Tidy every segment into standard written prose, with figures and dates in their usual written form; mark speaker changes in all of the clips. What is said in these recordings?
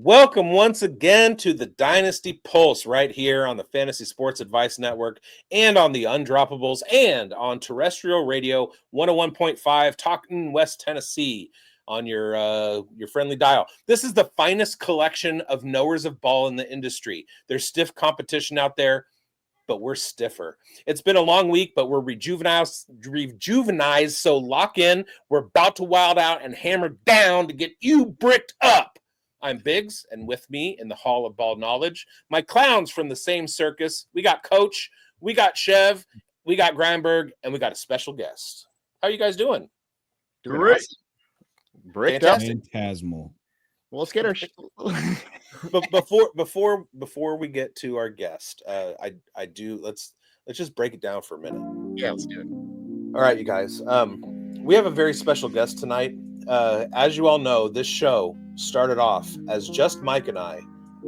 Speaker 1: Welcome once again to the Dynasty Pulse right here on the Fantasy Sports Advice Network and on the Undroppables and on terrestrial radio 101.5 talking West Tennessee on your friendly dial. This is the finest collection of knowers of ball in the industry. There's stiff competition out there, but we're stiffer. It's been a long week, but we're rejuvenized, so lock in. We're about to wild out and hammer down to get you bricked up. I'm bigz, and with me in the Hall of Ball Knowledge, my clowns from the same circus. We got Coach, we got Chev, we got Grindberg, and we got a special guest. How are you guys doing?
Speaker 2: Great.
Speaker 1: Fantastic.
Speaker 3: Phantasmal.
Speaker 2: Well, let's get our
Speaker 1: But before we get to our guest, let's just break it down for a minute.
Speaker 2: Yeah, let's do it.
Speaker 1: All right, you guys. We have a very special guest tonight. As you all know, this show started off as just Mike and I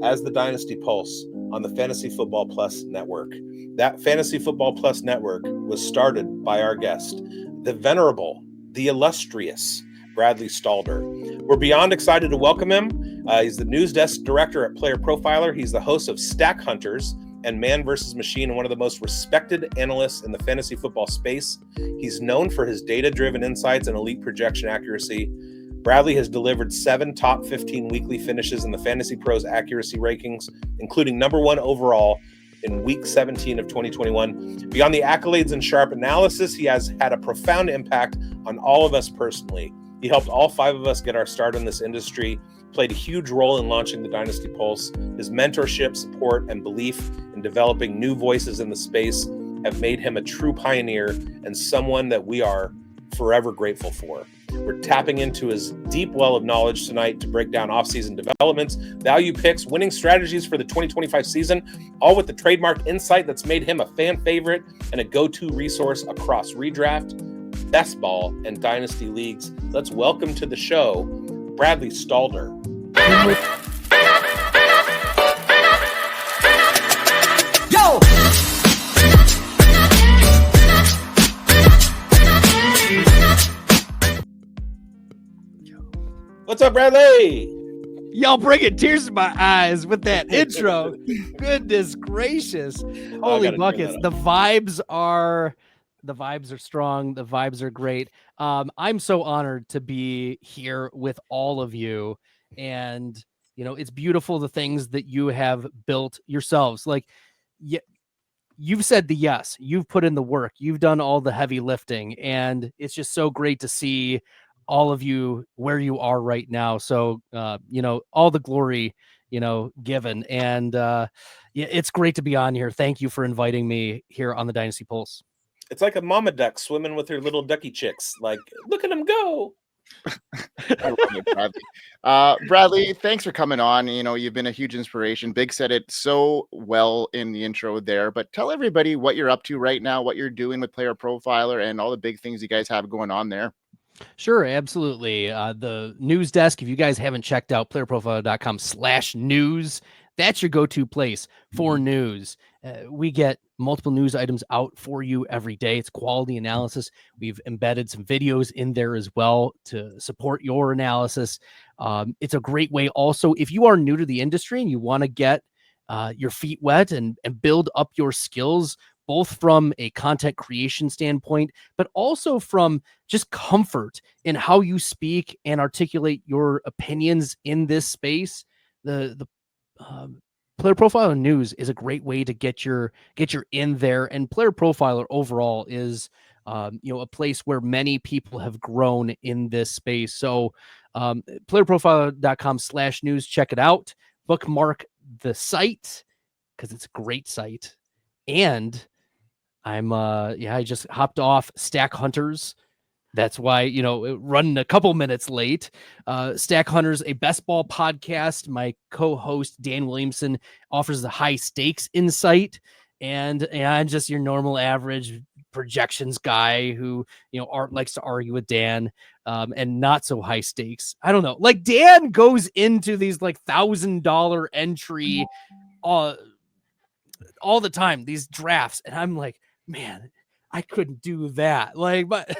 Speaker 1: as the Dynasty Pulse on the Fantasy Football Plus network. That Fantasy Football Plus network was started by our guest, the venerable, the illustrious Bradley Stalder. We're beyond excited to welcome him. He's the news desk director at Player Profiler. He's the host of Stack Hunters and Man vs. Machine, and one of the most respected analysts in the fantasy football space. He's known for his data-driven insights and elite projection accuracy. Bradley has delivered 7 top 15 weekly finishes in the Fantasy Pros accuracy rankings, including number 1 overall in week 17 of 2021. Beyond the accolades and sharp analysis, he has had a profound impact on all of us personally. He helped all 5 of us get our start in this industry, played a huge role in launching the Dynasty Pulse. His mentorship, support, and belief in developing new voices in the space have made him a true pioneer and someone that we are forever grateful for. We're tapping into his deep well of knowledge tonight to break down offseason developments, value picks, winning strategies for the 2025 season, all with the trademark insight that's made him a fan favorite and a go-to resource across redraft, best ball, and dynasty leagues. Let's welcome to the show, Bradley Stalder.
Speaker 4: Yo!
Speaker 1: What's up, Bradley?
Speaker 4: Y'all bringing tears to my eyes with that intro. Goodness gracious. Holy buckets. The vibes are strong. The vibes are great. I'm so honored to be here with all of you. And, you know, it's beautiful the things that you have built yourselves. Like, you've said the yes. You've put in the work. You've done all the heavy lifting. And it's just so great to see all of you where you are right now. So, you know, all the glory, you know, given. And it's great to be on here. Thank you for inviting me here on the Dynasty Pulse.
Speaker 1: It's like a mama duck swimming with her little ducky chicks. Like, look at them go.
Speaker 2: I love it, Bradley. Bradley, thanks for coming on. You know, you've been a huge inspiration. Big said it so well in the intro there, but tell everybody what you're up to right now, what you're doing with Player Profiler and all the big things you guys have going on there.
Speaker 4: Sure, absolutely. The news desk, if you guys haven't checked out playerprofiler.com/news, that's your go-to place for news. We get multiple news items out for you every day. It's quality analysis. We've embedded some videos in there as well to support your analysis. It's a great way also, if you are new to the industry and you want to get your feet wet and build up your skills, both from a content creation standpoint, but also from just comfort in how you speak and articulate your opinions in this space. The Player Profiler News is a great way to get your in there, and Player Profiler overall is you know, a place where many people have grown in this space. So playerprofiler.com/news, check it out, bookmark the site because it's a great site. And I just hopped off Stack Hunters. That's why, you know, running a couple minutes late. Stack Hunters, a best ball podcast. My co-host, Dan Williamson, offers the high stakes insight. and I'm just your normal average projections guy who, likes to argue with Dan, and not so high stakes. I don't know. Like Dan goes into these like $1,000 entry all the time, these drafts, and I'm like, man, I couldn't do that. Like, but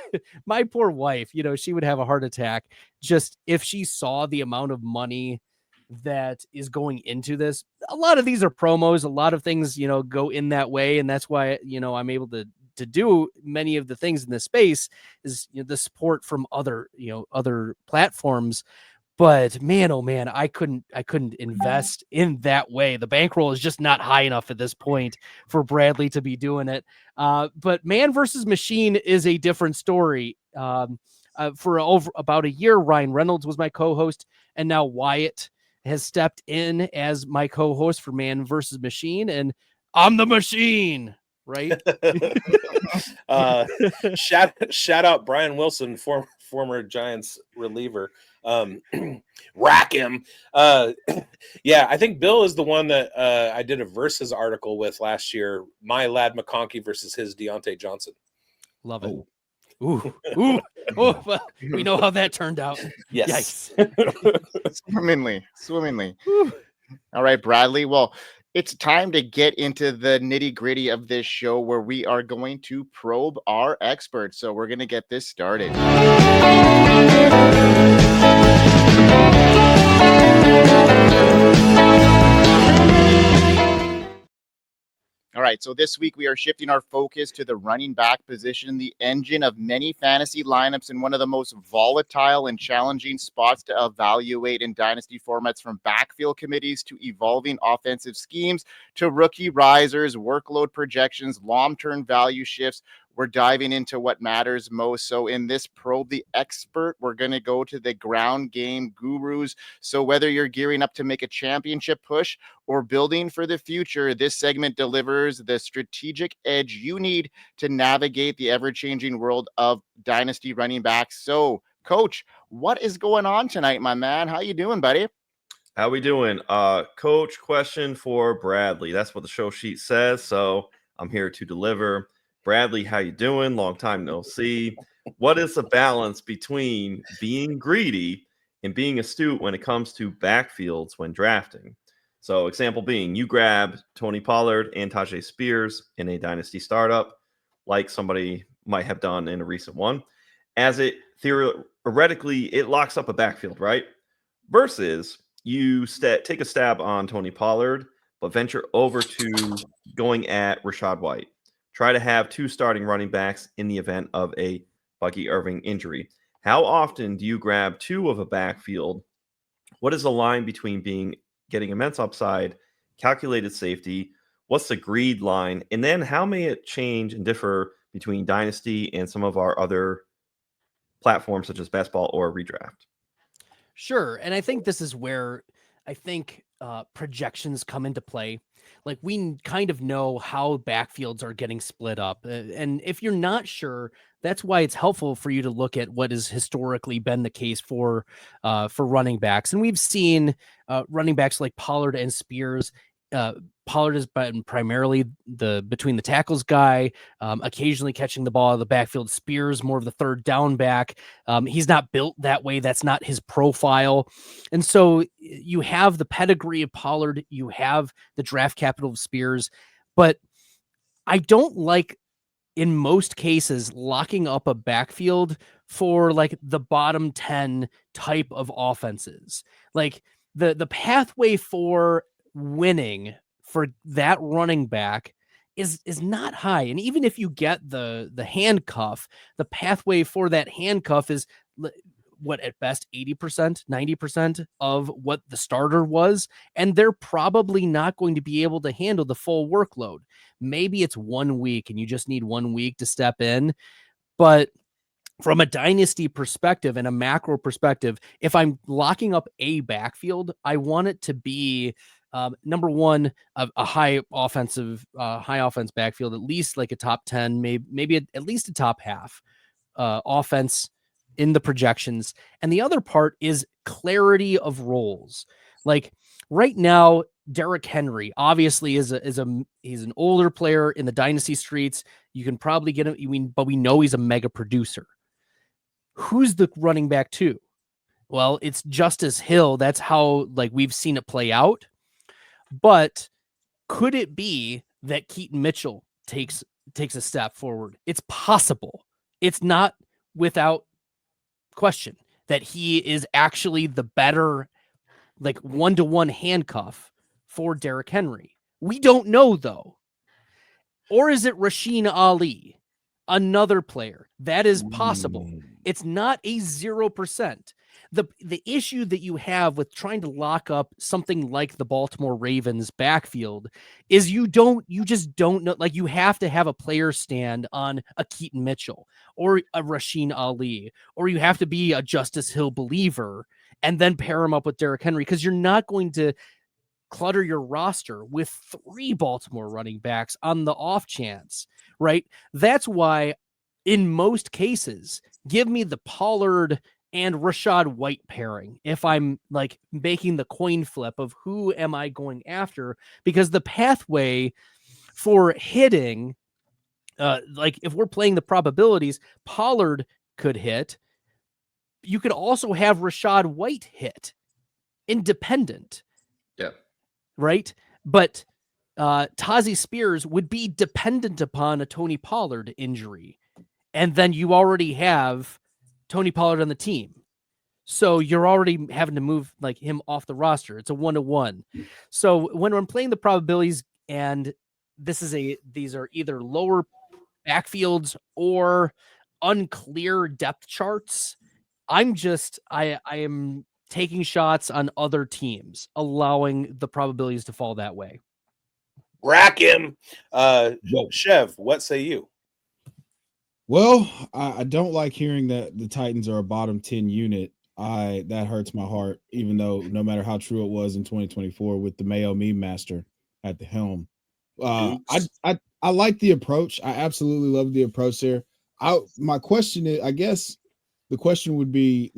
Speaker 4: my poor wife, she would have a heart attack just if she saw the amount of money that is going into this. A lot of these are promos, a lot of things, go in that way, and that's why, I'm able to do many of the things in this space is the support from other platforms. But man, oh man, I couldn't invest in that way. The bankroll is just not high enough at this point for Bradley to be doing it. But man versus machine is a different story. For over about a year, Ryan Reynolds was my co-host, and now Wyatt has stepped in as my co-host for Man versus Machine, and I'm the machine, right?
Speaker 1: Shout out Brian Wilson, former Giants reliever. Rack him. Yeah, I think Bill is the one that I did a versus article with last year. My lad McConkey versus his Deontay Johnson.
Speaker 4: Love it. Ooh. Well, we know how that turned out.
Speaker 1: Yes.
Speaker 2: Swimmingly. All right, Bradley. Well, it's time to get into the nitty-gritty of this show where we are going to probe our experts. So we're going to get this started. All right, so this week we are shifting our focus to the running back position, the engine of many fantasy lineups and one of the most volatile and challenging spots to evaluate in dynasty formats, from backfield committees to evolving offensive schemes to rookie risers, workload projections, long-term value shifts. We're diving into what matters most. So in this Probe the Expert, we're going to go to the ground game gurus. So whether you're gearing up to make a championship push or building for the future, this segment delivers the strategic edge you need to navigate the ever-changing world of dynasty running backs. So, Coach, what is going on tonight, my man? How you doing, buddy?
Speaker 3: How we doing? Coach, question for Bradley. That's what the show sheet says, so I'm here to deliver. Bradley, how you doing? Long time no see. What is the balance between being greedy and being astute when it comes to backfields when drafting? So example being, you grab Tony Pollard and Tajay Spears in a dynasty startup, like somebody might have done in a recent one, as it theoretically, it locks up a backfield, right? Versus you take a stab on Tony Pollard, but venture over to going at Rashad White. Try to have two starting running backs in the event of a Bucky Irving injury. How often do you grab two of a backfield? What is the line between getting immense upside, calculated safety? What's the greed line? And then how may it change and differ between Dynasty and some of our other platforms such as Best Ball or Redraft?
Speaker 4: Sure. And I think this is where I think projections come into play. Like, we kind of know how backfields are getting split up. And if you're not sure, that's why it's helpful for you to look at what has historically been the case for running backs. And we've seen running backs like Pollard and Spears. Pollard has been primarily the between the tackles guy, occasionally catching the ball out of the backfield. Spears more of the third down back. He's not built that way. That's not his profile. And so you have the pedigree of Pollard, you have the draft capital of Spears, but I don't like, in most cases, locking up a backfield for like the bottom 10 type of offenses. Like the pathway for winning for that running back is not high. And even if you get the handcuff, the pathway for that handcuff is what, at best 80%, 90% of what the starter was. And they're probably not going to be able to handle the full workload. Maybe it's 1 week and you just need 1 week to step in. But from a dynasty perspective and a macro perspective, if I'm locking up a backfield, I want it to be number one, a high offense backfield, at least like a top 10, maybe at least a top half offense in the projections. And the other part is clarity of roles. Like right now, Derrick Henry obviously he's an older player in the dynasty streets. You can probably get him, but we know he's a mega producer. Who's the running back 2? Well, it's Justice Hill. That's how we've seen it play out. But could it be that Keaton Mitchell takes a step forward? It's possible. It's not without question that he is actually the better one-to-one handcuff for Derrick Henry. We don't know though. Or is it Rasheen Ali, another player? That is possible. It's not a 0%. The issue that you have with trying to lock up something like the Baltimore Ravens backfield is you just don't know. You have to have a player stand on a Keaton Mitchell or a Rasheen Ali, or you have to be a Justice Hill believer and then pair him up with Derrick Henry, because you're not going to clutter your roster with 3 Baltimore running backs on the off chance, right? That's why in most cases, give me the Pollard and Rachaad White pairing if I'm making the coin flip of who am I going after, because the pathway for hitting, if we're playing the probabilities, Pollard could hit. You could also have Rachaad White hit independent.
Speaker 3: Yeah.
Speaker 4: Right. But Tazi Spears would be dependent upon a Tony Pollard injury. And then you already have Tony Pollard on the team. So you're already having to move him off the roster. It's a 1-to-1. So when I'm playing the probabilities, and these are either lower backfields or unclear depth charts, I am taking shots on other teams, allowing the probabilities to fall that way.
Speaker 1: Rack him. Chev, what say you?
Speaker 5: Well, I don't like hearing that the Titans are a bottom 10 unit. That hurts my heart, even though no matter how true it was in 2024 with the Mayo meme master at the helm. I like the approach. I absolutely love the approach there. My question is, I guess the question would be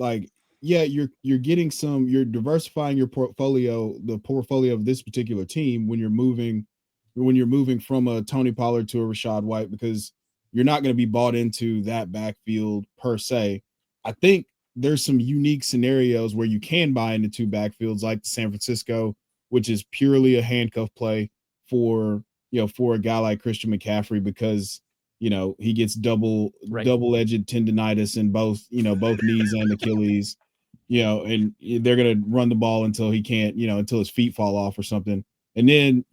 Speaker 5: you're getting you're diversifying your portfolio, the portfolio of this particular team when you're moving from a Tony Pollard to a Rachaad White, because you're not going to be bought into that backfield per se. I think there's some unique scenarios where you can buy into 2 backfields, like San Francisco, which is purely a handcuff play for a guy like Christian McCaffrey, because he gets double-edged tendonitis in both knees and Achilles, and they're going to run the ball until he can't, until his feet fall off or something. And then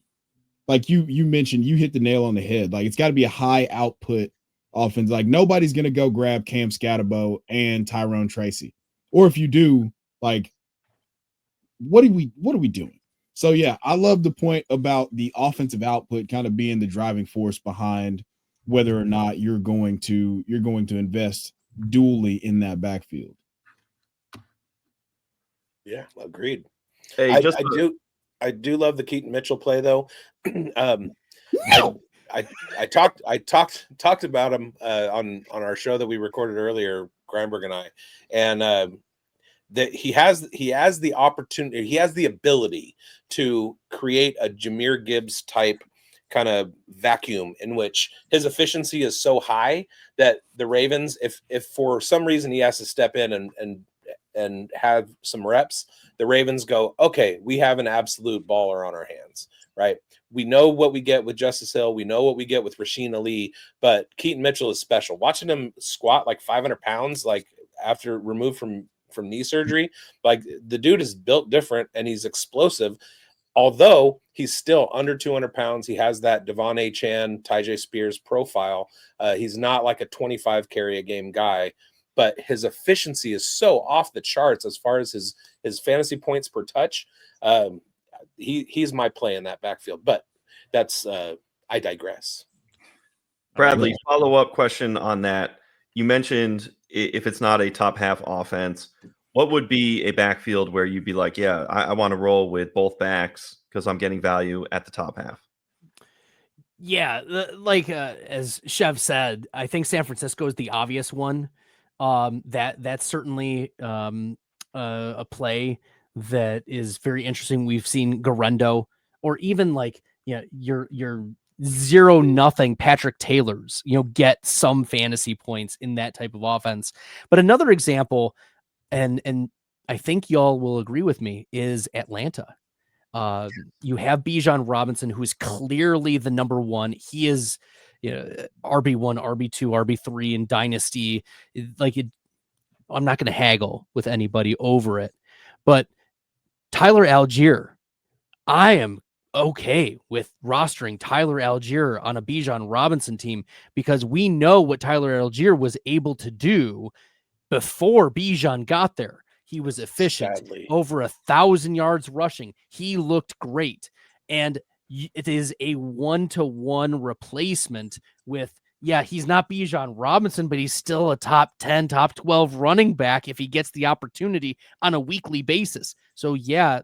Speaker 5: you mentioned, you hit the nail on the head. It's got to be a high output offense. Nobody's going to go grab Cam Scatterbo and Tyrone Tracy. Or if you do, what are we doing? So yeah, I love the point about the offensive output kind of being the driving force behind whether or not you're going to invest dually in that backfield.
Speaker 1: Yeah, agreed.
Speaker 3: Hey,
Speaker 1: I do love the Keaton Mitchell play though. I talked about him on our show that we recorded earlier, Grindberg and I, and that he has the opportunity, he has the ability to create a Jahmyr Gibbs type kind of vacuum in which his efficiency is so high that the Ravens, if for some reason he has to step in and have some reps, the Ravens go, okay, we have an absolute baller on our hands, right? We know what we get with Justice Hill. We know what we get with Rasheen Ali, but Keaton Mitchell is special. Watching him squat 500 pounds, after removed from knee surgery, the dude is built different and he's explosive. Although he's still under 200 pounds, he has that Devon A. Chan, Tyjae Spears profile. He's not like a 25 carry a game guy, but his efficiency is so off the charts as far as his fantasy points per touch. He's my play in that backfield, but that's I digress.
Speaker 3: Bradley, follow-up question on that. You mentioned if it's not a top half offense, what would be a backfield where you'd be like, yeah, I want to roll with both backs because I'm getting value at the top half?
Speaker 4: Yeah, as Chev said, I think San Francisco is the obvious one. That's certainly a play that is very interesting. We've seen Garendo or even like, your 0-0 Patrick Taylors, get some fantasy points in that type of offense. But another example, and I think y'all will agree with me, is Atlanta. You have Bijan Robinson, who is clearly the number one. He is RB1, RB2, RB3 in Dynasty. I'm not going to haggle with anybody over it. But Tyler Algier, I am okay with rostering Tyler Algier on a Bijan Robinson team, because we know what Tyler Algier was able to do before Bijan got there. He was efficient,
Speaker 1: Sadly.
Speaker 4: over 1,000 yards rushing. He looked great. And it is a 1-to-1 replacement with, he's not Bijan Robinson, but he's still a top 10, top 12 running back if he gets the opportunity on a weekly basis. So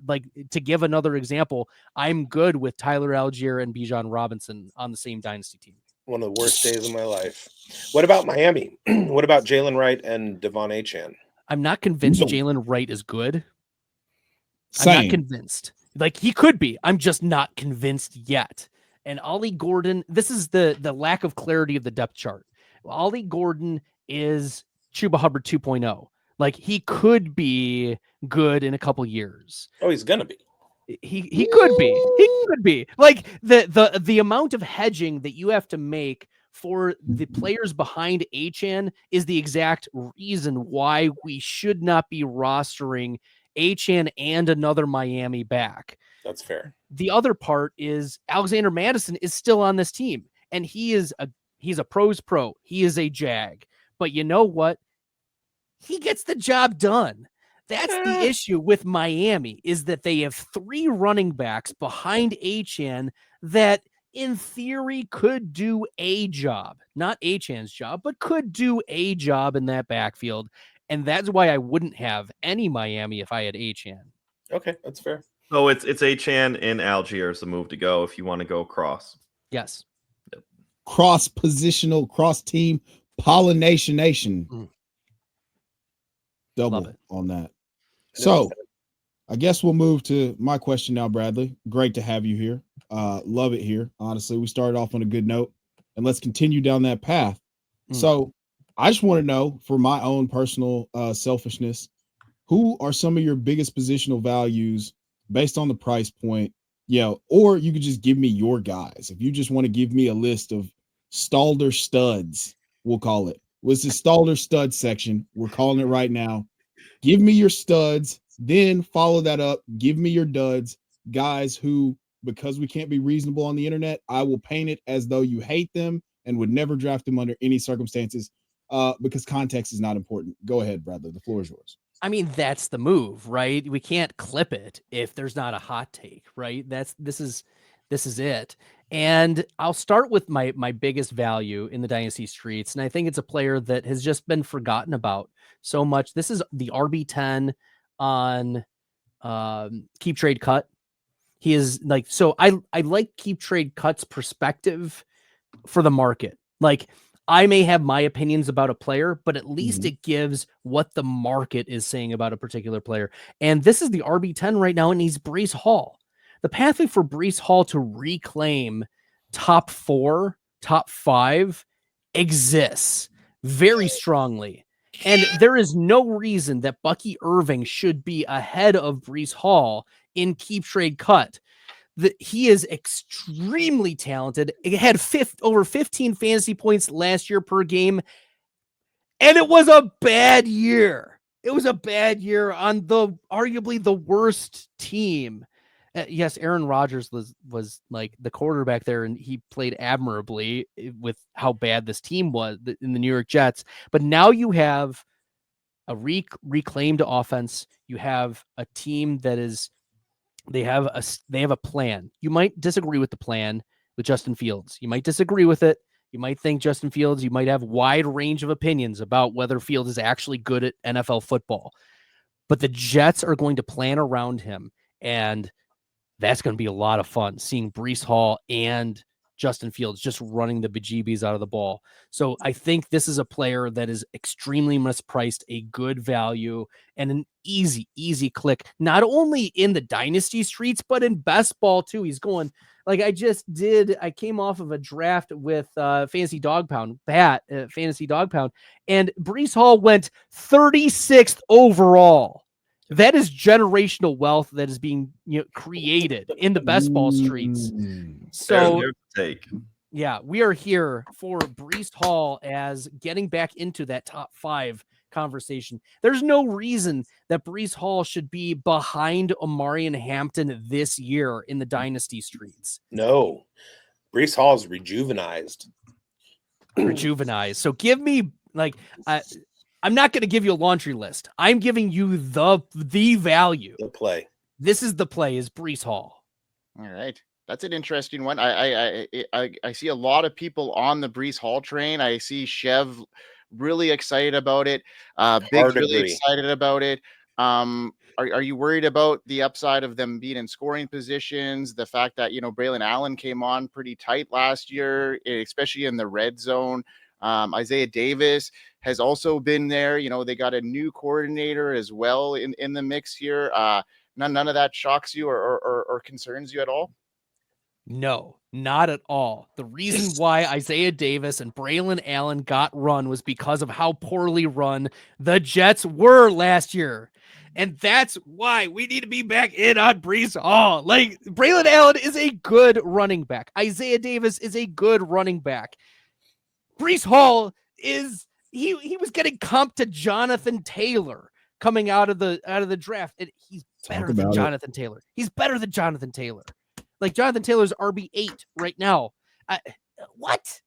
Speaker 4: like, to give another example, I'm good with Tyler Algier and Bijan Robinson on the same Dynasty team.
Speaker 1: One of the worst days of my life. What about Miami? What about Jalen Wright and Devon Achane?
Speaker 4: I'm not convinced
Speaker 5: No.
Speaker 4: Jalen Wright is good.
Speaker 5: Same.
Speaker 4: I'm not convinced. Like, he could be. I'm just not convinced yet. And Ollie Gordon, this is the lack of clarity of the depth chart. Ollie Gordon is Chuba Hubbard 2.0. Like, he could be good in a couple years.
Speaker 1: Oh, he's gonna be.
Speaker 4: He could be. He could be. Like, the amount of hedging that you have to make for the players behind Achane is the exact reason why we should not be rostering Achane and another Miami back.
Speaker 1: That's fair.
Speaker 4: The other part is Alexander Madison is still on this team, and he's a pro's pro. He is a Jag. But you know what? He gets the job done. That's the issue with Miami, is that they have 3 running backs behind Achane that in theory could do a job, not Achane's job, but could do a job in that backfield. And that's why I wouldn't have any Miami if I had Achane.
Speaker 1: Okay, that's fair.
Speaker 3: So it's Achane and Algier is the move to go if you want to go cross.
Speaker 4: Yes.
Speaker 5: Cross positional, cross team, pollination nation. Double on that. So I guess we'll move to my question now, Bradley. Great to have you here. Love it here. Honestly, we started off on a good note, and let's continue down that path. So I just want to know, for my own personal selfishness, who are some of your biggest positional values based on the price point? Or you could just give me your guys. If you just want to give me a list of Stalder studs, we'll call it. What's the Stalder stud section? We're calling it right now. Give me your studs, then follow that up. Give me your duds, guys who, because we can't be reasonable on the internet, I will paint it as though you hate them and would never draft them under any circumstances, because context is not important. Go ahead, Bradley. The floor is yours.
Speaker 4: I mean, that's the move, right? We can't clip it if there's not a hot take, right? This is it. And I'll start with my biggest value in the Dynasty streets. And I think it's a player that has just been forgotten about so much. This is the RB10 on Keep Trade Cut. He is like, so I like Keep Trade Cut's perspective for the market. Like, I may have my opinions about a player, but at least it gives what the market is saying about a particular player. And this is the RB10 right now, and he's Breece Hall. The pathway for Breece Hall to reclaim top 4, top 5 exists very strongly. And there is no reason that Bucky Irving should be ahead of Breece Hall in Keep Trade Cut. He is extremely talented. He had over 15 fantasy points last year per game. And it was a bad year. It was a bad year on arguably the worst team. Yes, Aaron Rodgers was like the quarterback there, and he played admirably with how bad this team was in the New York Jets. But now you have a reclaimed offense. You have a team that is, they have a plan. You might disagree with the plan with Justin Fields. You might disagree with it. You might think Justin Fields, you might have wide range of opinions about whether Fields is actually good at NFL football. But the Jets are going to plan around him, and that's going to be a lot of fun, seeing Breece Hall and Justin Fields, just running the bejeebies out of the ball. So I think this is a player that is extremely mispriced, a good value, and an easy click, not only in the dynasty streets, but in best ball too. He's going, like I came off of a draft with Fantasy Dog Pound, Fantasy Dog Pound, and Breece Hall went 36th overall. That is generational wealth that is being created in the best ball streets. So yeah, we are here for Breece Hall as getting back into that top 5 conversation. There's no reason that Breece Hall should be behind Omarion Hampton this year in the dynasty streets.
Speaker 1: No, Breece Hall is rejuvenized.
Speaker 4: So give me I'm not going to give you a laundry list. I'm giving you the value.
Speaker 1: The play.
Speaker 4: This is the play is Breece Hall.
Speaker 2: All right. That's an interesting one. I see a lot of people on the Breece Hall train. I see Chev really excited about it. Big's really excited about it. Are you worried about the upside of them being in scoring positions? The fact that, Braylon Allen came on pretty tight last year, especially in the red zone. Isaiah Davis has also been there. They got a new coordinator as well in the mix here. None of that shocks you or concerns you at all?
Speaker 4: No, not at all. The reason why Isaiah Davis and Braylon Allen got run was because of how poorly run the Jets were last year. And that's why we need to be back in on Breece Hall. Like, Braylon Allen is a good running back. Isaiah Davis is a good running back. Breece Hall is he was getting comped to Jonathan Taylor coming out of the draft, and he's better than Jonathan Taylor. He's better than Jonathan Taylor. Like, Jonathan Taylor's RB8 right now. What?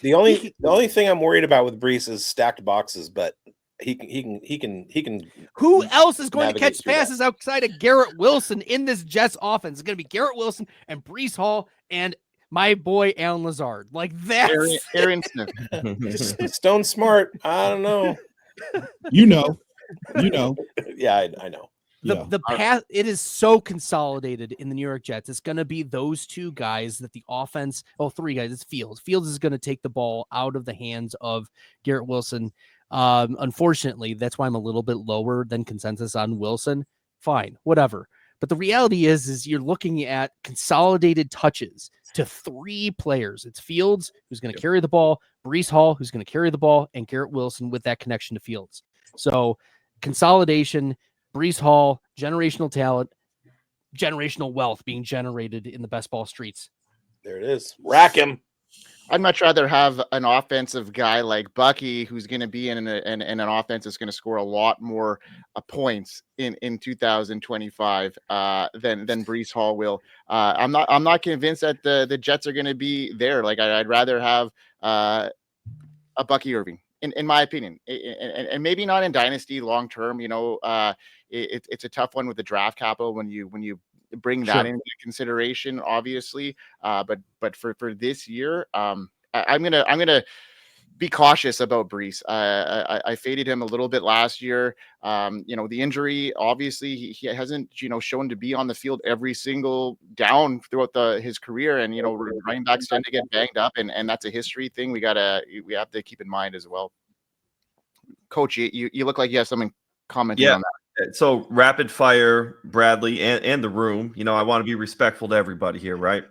Speaker 1: The only thing I'm worried about with Breece is stacked boxes, but he can.
Speaker 4: Who else is going to catch passes outside of Garrett Wilson in this Jets offense? It's going to be Garrett Wilson and Breece Hall and my boy Alan Lazard. Like that.
Speaker 2: Aaron Smith.
Speaker 1: Stone Smart. I don't know.
Speaker 5: You know.
Speaker 1: Yeah, I know.
Speaker 4: The path, it is so consolidated in the New York Jets. It's going to be those two guys that the offense, three guys. It's Fields. Fields is going to take the ball out of the hands of Garrett Wilson. Unfortunately, that's why I'm a little bit lower than consensus on Wilson. Fine, whatever. But the reality is you're looking at consolidated touches to 3 players. It's Fields, who's going to carry the ball, Breece Hall, who's going to carry the ball, and Garrett Wilson with that connection to Fields. So consolidation, Breece Hall, generational talent, generational wealth being generated in the best ball streets.
Speaker 1: There it is. Rack him.
Speaker 2: I'd much rather have an offensive guy like Bucky, who's going to be in an offense that's going to score a lot more points in 2025 than Breece Hall will. I'm not convinced that the Jets are going to be there. Like, I'd rather have a Bucky Irving, in my opinion, and maybe not in dynasty long term. It's a tough one with the draft capital when you bring that into consideration, obviously. But for this year, I'm gonna be cautious about Breece. I faded him a little bit last year. The injury, obviously, he hasn't shown to be on the field every single down throughout his career, and running backs tend to get banged up, and that's a history thing we have to keep in mind as well. Coach, you look like you have something commenting on that.
Speaker 3: So rapid fire, Bradley and the room. I want to be respectful to everybody here, right?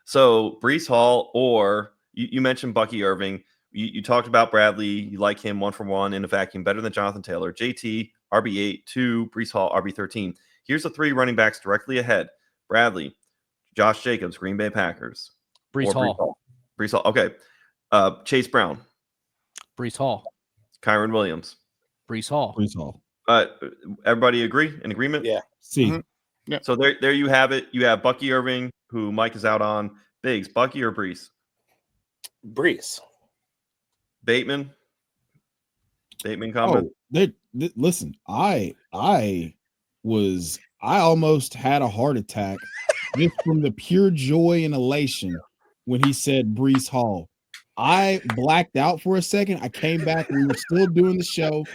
Speaker 3: So Breece Hall, or you mentioned Bucky Irving. You talked about Bradley. You like him 1-for-1 in a vacuum, better than Jonathan Taylor. JT, RB8, 2, Breece Hall, RB13. Here's the 3 running backs directly ahead. Bradley, Josh Jacobs, Green Bay Packers.
Speaker 4: Breece Hall.
Speaker 3: Breece Hall. Okay. Chase Brown.
Speaker 4: Breece Hall.
Speaker 3: Kyron Williams.
Speaker 5: Breece Hall.
Speaker 3: Everybody in agreement?
Speaker 1: Yeah.
Speaker 5: See.
Speaker 2: Mm-hmm. Yeah.
Speaker 3: So there you have it. You have Bucky Irving, who Mike is out on. Biggs, Bucky or Breece?
Speaker 1: Breece.
Speaker 3: Bateman comment.
Speaker 5: Listen, I almost had a heart attack just from the pure joy and elation when he said Breece Hall. I blacked out for a second. I came back. We were still doing the show.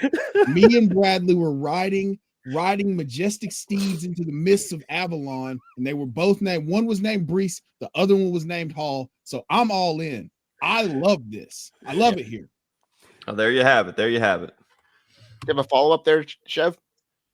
Speaker 5: Me and Bradley were riding riding majestic steeds into the mists of Avalon, and they were both named. One was named Brees, the other one was named Hall. So I'm all in. I love this. I love it here.
Speaker 3: Oh, there you have it. There you have it.
Speaker 2: You have a follow-up there, Chev?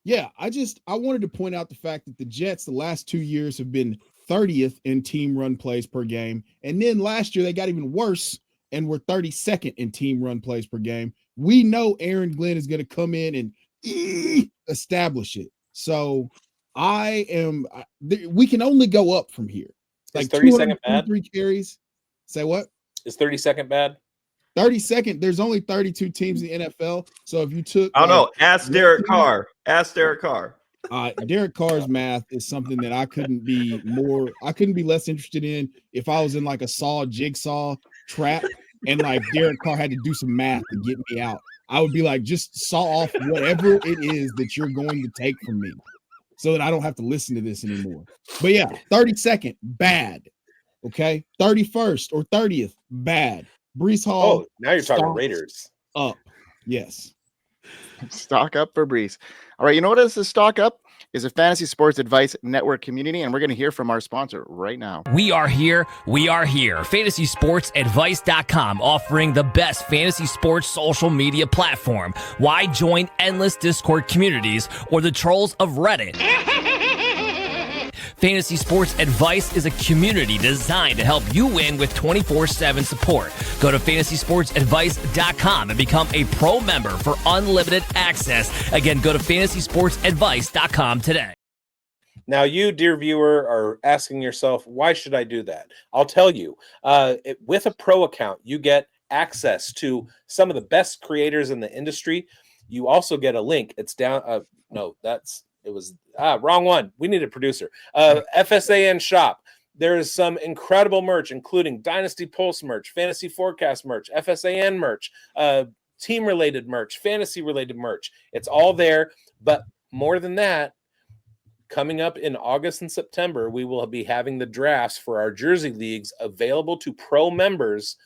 Speaker 5: Yeah, I wanted to point out the fact that the Jets the last 2 years have been 30th in team run plays per game. And then last year they got even worse and were 32nd in team run plays per game. We know Aaron Glenn is going to come in and establish it. So we can only go up from here.
Speaker 1: Like 32nd bad?
Speaker 5: Carries. Say what?
Speaker 1: Is 32nd bad?
Speaker 5: 32nd. There's only 32 teams in the NFL. So if you took,
Speaker 3: I don't know. Ask Derek Carr. Ask Derek Carr.
Speaker 5: Derek Carr's math is something that I couldn't be less interested in if I was in like a jigsaw trap and like Derek Carr had to do some math to get me out. I would be like, just saw off whatever it is that you're going to take from me so that I don't have to listen to this anymore. But yeah, 32nd, bad. Okay. 31st or 30th, bad. Brees Hall.
Speaker 1: Oh, now you're talking Raiders.
Speaker 5: Up. Yes.
Speaker 2: Stock up for Brees. All right. You know what is the stock up? Is a Fantasy Sports Advice Network community, and we're going to hear from our sponsor right now.
Speaker 6: We are here. FantasySportsAdvice.com, offering the best fantasy sports social media platform. Why join endless Discord communities or the trolls of Reddit? Fantasy Sports Advice is a community designed to help you win with 24/7 support. Go to FantasySportsAdvice.com and become a pro member for unlimited access. Again, go to FantasySportsAdvice.com today.
Speaker 1: Now, you, dear viewer, are asking yourself, why should I do that? I'll tell you. With a pro account, you get access to some of the best creators in the industry. You also get a link. It's down. Wrong one. We need a producer. FSAN shop. There is some incredible merch, including Dynasty Pulse merch, Fantasy Forecast merch, FSAN merch, team-related merch, fantasy-related merch. It's all there. But more than that, coming up in August and September, we will be having the drafts for our jersey leagues available to pro members.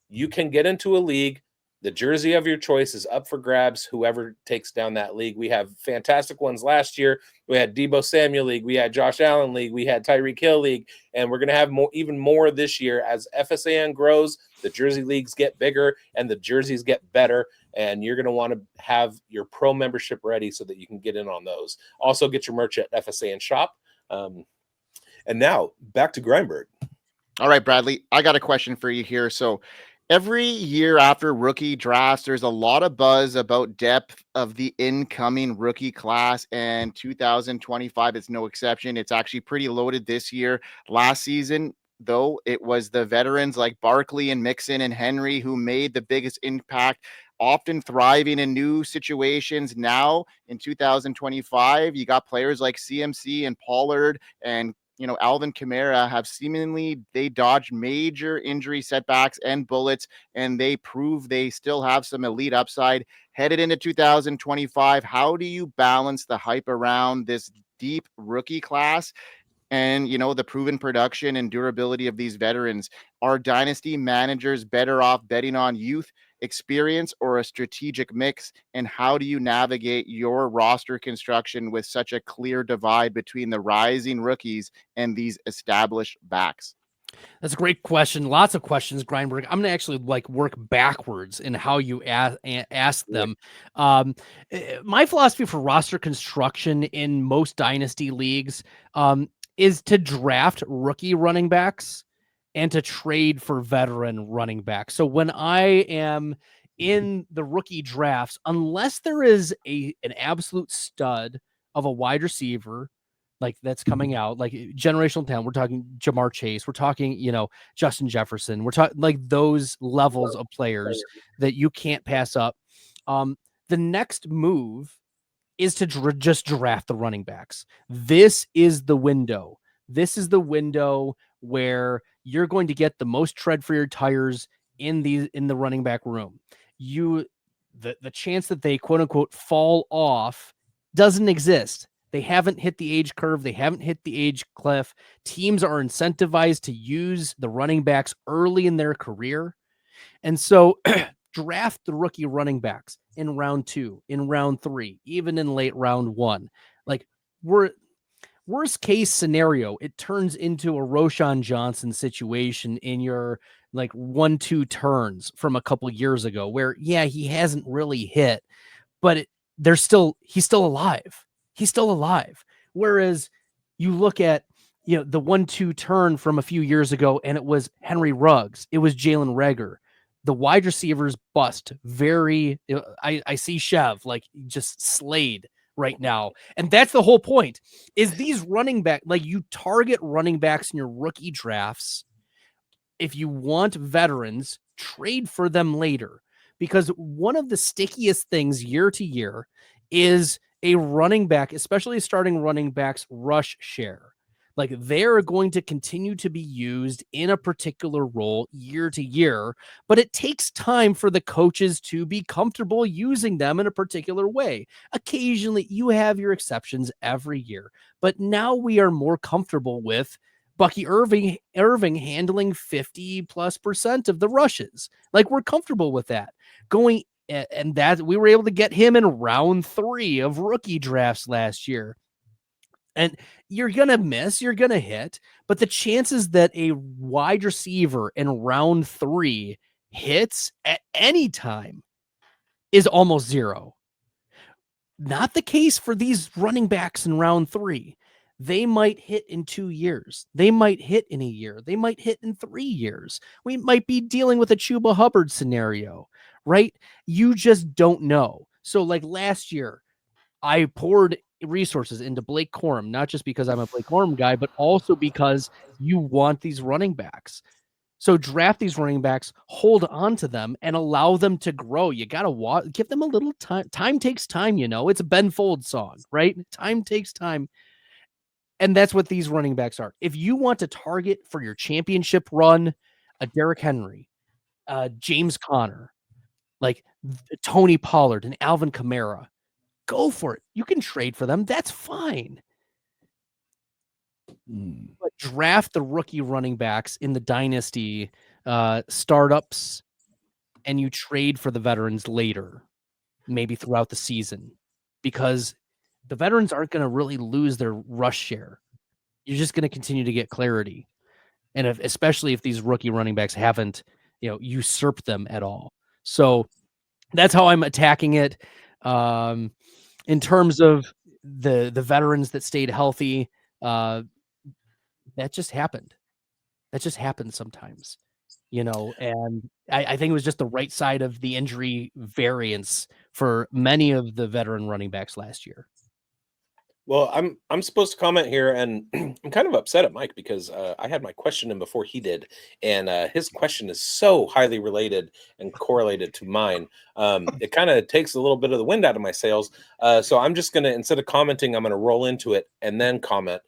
Speaker 1: You can get into a league. The jersey of your choice is up for grabs, whoever takes down that league. We have fantastic ones last year. We had Deebo Samuel League. We had Josh Allen League. We had Tyreek Hill League. And we're going to have even more this year. As FSAN grows, the jersey leagues get bigger and the jerseys get better. And you're going to want to have your pro membership ready so that you can get in on those. Also, get your merch at FSAN shop. And now, back to Grindberg.
Speaker 2: All right, Bradley, I got a question for you here. So, every year after rookie drafts, there's a lot of buzz about depth of the incoming rookie class, and 2025 is no exception. It's actually pretty loaded this year. Last season, though, it was the veterans like Barkley and Mixon and Henry who made the biggest impact, often thriving in new situations. Now, in 2025, you got players like CMC and Pollard and Alvin Kamara have they dodged major injury setbacks and bullets, and they prove they still have some elite upside headed into 2025. How do you balance the hype around this deep rookie class and, the proven production and durability of these veterans? Are dynasty managers better off betting on youth, experience, or a strategic mix? And how do you navigate your roster construction with such a clear divide between the rising rookies and these established backs?
Speaker 4: That's a great question. Lots of questions, Grindberg. I'm going to actually work backwards in how you ask them. My philosophy for roster construction in most dynasty leagues is to draft rookie running backs and to trade for veteran running backs. So when I am in the rookie drafts, unless there is an absolute stud of a wide receiver, like that's coming out, like generational talent, we're talking Jamar Chase, we're talking, Justin Jefferson, we're talking like those levels of players that you can't pass up. The next move is to just draft the running backs. This is the window. This is the window where you're going to get the most tread for your tires in the running back room. The chance that they quote unquote fall off doesn't exist. They haven't hit the age curve. They haven't hit the age cliff. Teams are incentivized to use the running backs early in their career. And so draft the rookie running backs in round 2, in round 3, even in late round 1. Like, worst case scenario, it turns into a Roschon Johnson situation in your like 1-2 turns from a couple years ago where, yeah, he hasn't really hit, but he's still alive. He's still alive. Whereas you look at, the 1-2 turn from a few years ago, and it was Henry Ruggs, it was Jalen Reagor. The wide receivers bust very. I see Chev like just slayed right now, and that's the whole point. Is these running back, like, you target running backs in your rookie drafts. If you want veterans, trade for them later, because one of the stickiest things year to year is a running back, especially starting running backs, rush share. Like, they're going to continue to be used in a particular role year to year, but it takes time for the coaches to be comfortable using them in a particular way. Occasionally, you have your exceptions every year, but now we are more comfortable with Bucky Irving handling 50+% of the rushes. Like, we're comfortable with that. And that we were able to get him in round 3 of rookie drafts last year. And you're going to miss, you're going to hit, but the chances that a wide receiver in round 3 hits at any time is almost zero. Not the case for these running backs in round 3. They might hit in 2 years. They might hit in a year. They might hit in 3 years. We might be dealing with a Chuba Hubbard scenario, right? You just don't know. So like last year, I poured resources into Blake Corum, not just because I'm a Blake Corum guy, but also because you want these running backs. So draft these running backs, hold on to them, and allow them to grow. You got to give them a little time. Time takes time, It's a Ben Folds song, right? Time takes time. And that's what these running backs are. If you want to target for your championship run, a Derrick Henry, James Conner, like Tony Pollard and Alvin Kamara, go for it. You can trade for them. That's fine. But draft the rookie running backs in the dynasty startups, and you trade for the veterans later, maybe throughout the season, because the veterans aren't going to really lose their rush share. You're just going to continue to get clarity. And especially if these rookie running backs haven't, usurped them at all. So that's how I'm attacking it. In terms of the veterans that stayed healthy, that just happened. That just happens sometimes, and I think it was just the right side of the injury variance for many of the veteran running backs last year.
Speaker 1: Well, I'm supposed to comment here, and I'm kind of upset at Mike because I had my question in before he did, and his question is so highly related and correlated to mine. It kind of takes a little bit of the wind out of my sails. So I'm just going to, instead of commenting, I'm going to roll into it and then comment.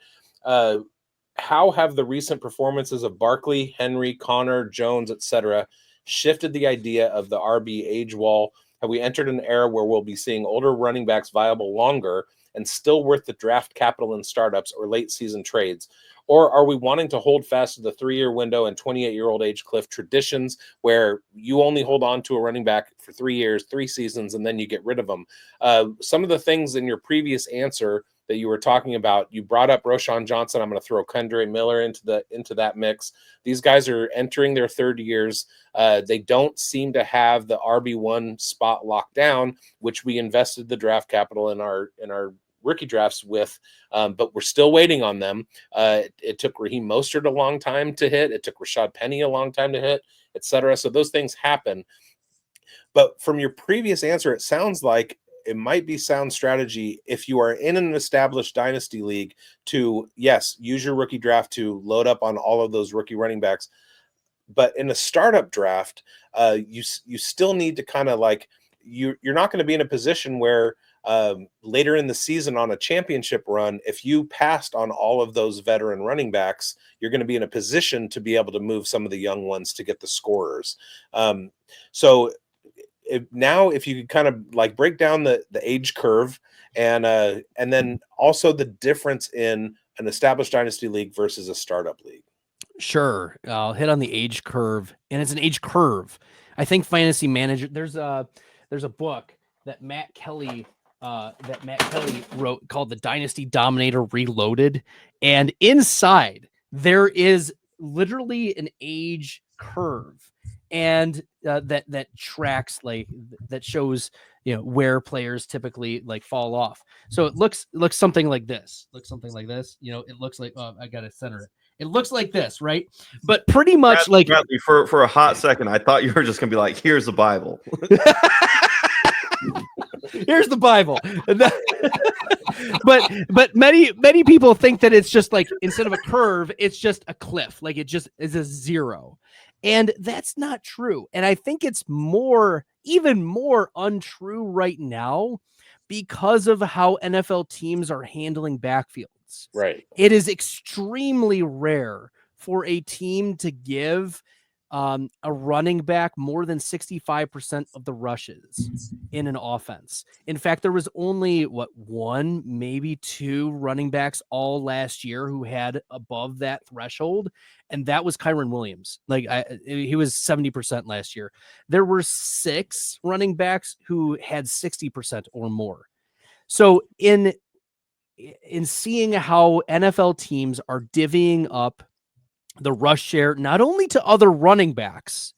Speaker 1: How have the recent performances of Barkley, Henry, Connor, Jones, etc. shifted the idea of the RB age wall? Have we entered an era where we'll be seeing older running backs viable longer and still worth the draft capital in startups or late season trades? Or are we wanting to hold fast to the 3-year window and 28-year-old age cliff traditions where you only hold on to a running back for 3 years, 3 seasons, and then you get rid of them? Some of the things in your previous answer that you were talking about, you brought up Roschon Johnson. I'm going to throw Kendre Miller into that mix. These guys are entering their 3rd years. They don't seem to have the RB1 spot locked down, which we invested the draft capital in our rookie drafts with, but we're still waiting on them. It took Raheem Mostert a long time to hit. It took Rashad Penny a long time to hit, etc. So those things happen. But from your previous answer, it sounds like it might be sound strategy if you are in an established dynasty league to, yes, use your rookie draft to load up on all of those rookie running backs. But in a startup draft, you still need to kind of like, you're not going to be in a position where later in the season on a championship run, if you passed on all of those veteran running backs, you're going to be in a position to be able to move some of the young ones to get the scorers. So if you could kind of like break down the age curve and then also the difference in an established dynasty league versus a startup league.
Speaker 4: Sure. I'll hit on the age curve, and it's an age curve. I think Fantasy Manager, there's a book that Matt Kelly wrote called The Dynasty Dominator Reloaded, and inside there is literally an age curve, and that tracks, like, that shows, where players typically like fall off. So it looks something like this. It looks like, I gotta center it. It looks like this, right? But pretty much
Speaker 3: Bradley, for a hot second, I thought you were just gonna be like, "Here's the Bible."
Speaker 4: Here's the Bible. but many people think that it's just like, instead of a curve, it's just a cliff. Like, it just is a zero. And that's not true. And I think it's even more untrue right now because of how NFL teams are handling backfields.
Speaker 1: Right.
Speaker 4: It is extremely rare for a team to give a running back more than 65% of the rushes in an offense. In fact, there was only one, maybe two running backs all last year who had above that threshold, and that was Kyron Williams. Like, he was 70% last year. There were 6 running backs who had 60% or more. So in seeing how NFL teams are divvying up the rush share, not only to other running backs,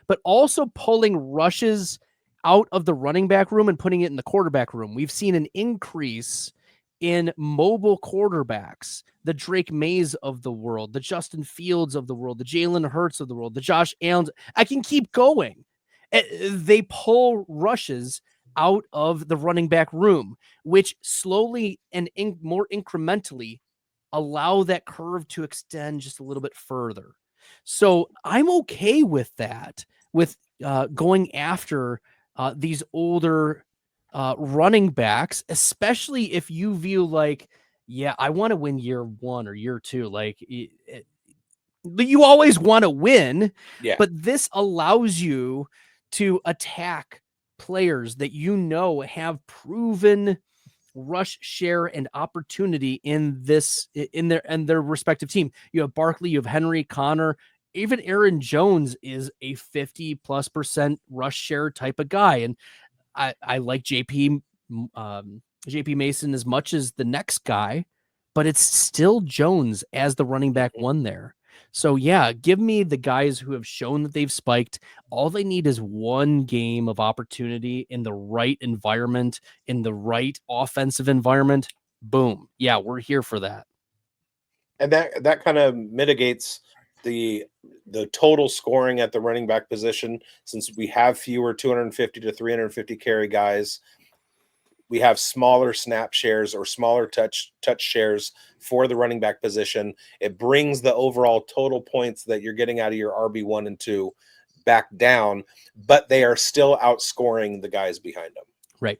Speaker 4: but also pulling rushes out of the running back room and putting it in the quarterback room, we've seen an increase in mobile quarterbacks, the Drake Mays of the world, the Justin Fields of the world, the Jalen Hurts of the world, the Josh Allen. I can keep going. They pull rushes out of the running back room, which slowly and more incrementally allow that curve to extend just a little bit further. So I'm okay with that, with going after these older running backs, especially if you view like, yeah, I want to win year 1 or year 2. Like, you always want to win, but this allows you to attack players that have proven rush share and opportunity in their respective team. You have Barkley, you have Henry, Connor, even Aaron Jones is a 50+% rush share type of guy. And I like JP Mason as much as the next guy, but it's still Jones as the running back 1 there. So yeah, give me the guys who have shown that they've spiked. All they need is one game of opportunity in the right environment, in the right offensive environment. Boom. Yeah, we're here for that.
Speaker 1: And that kind of mitigates the total scoring at the running back position, since we have fewer 250 to 350 carry guys. We have smaller snap shares or smaller touch shares for the running back position. It brings the overall total points that you're getting out of your RB1 and 2 back down, but they are still outscoring the guys behind them.
Speaker 4: Right.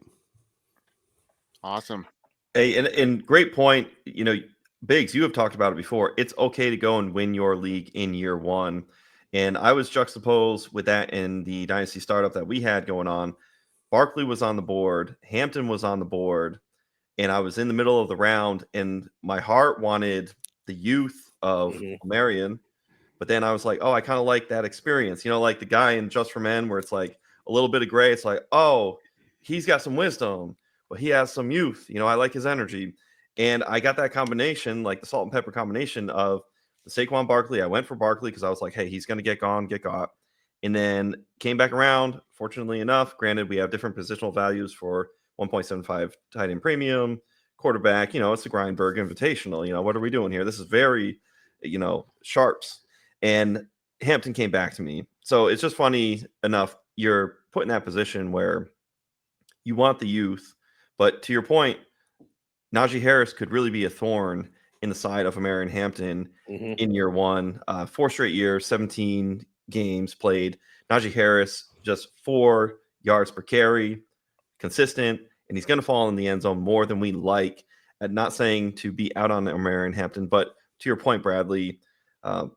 Speaker 2: Awesome.
Speaker 3: Hey, and great point. Biggs, you have talked about it before. It's okay to go and win your league in year 1. And I was juxtaposed with that in the Dynasty startup that we had going on. Barkley was on the board, Hampton was on the board, and I was in the middle of the round, and my heart wanted the youth of Marion, but then I was like, oh, I kind of like that experience. Like the guy in Just for Men, where it's like a little bit of gray. It's like, oh, he's got some wisdom, but he has some youth. I like his energy. And I got that combination, like the salt and pepper combination of the Saquon Barkley. I went for Barkley because I was like, hey, he's going to get got. And then came back around, fortunately enough. Granted, we have different positional values for 1.75 tight end premium, quarterback. It's the Grindberg Invitational. What are we doing here? This is very, sharps. And Hampton came back to me. So it's just funny enough. You're put in that position where you want the youth. But to your point, Najee Harris could really be a thorn in the side of Marion Hampton in year 1. 4 straight years, 17 games played. Najee Harris just 4 yards per carry, consistent, and he's going to fall in the end zone more than we like. Not saying to be out on Marion Hampton, but to your point, Bradley,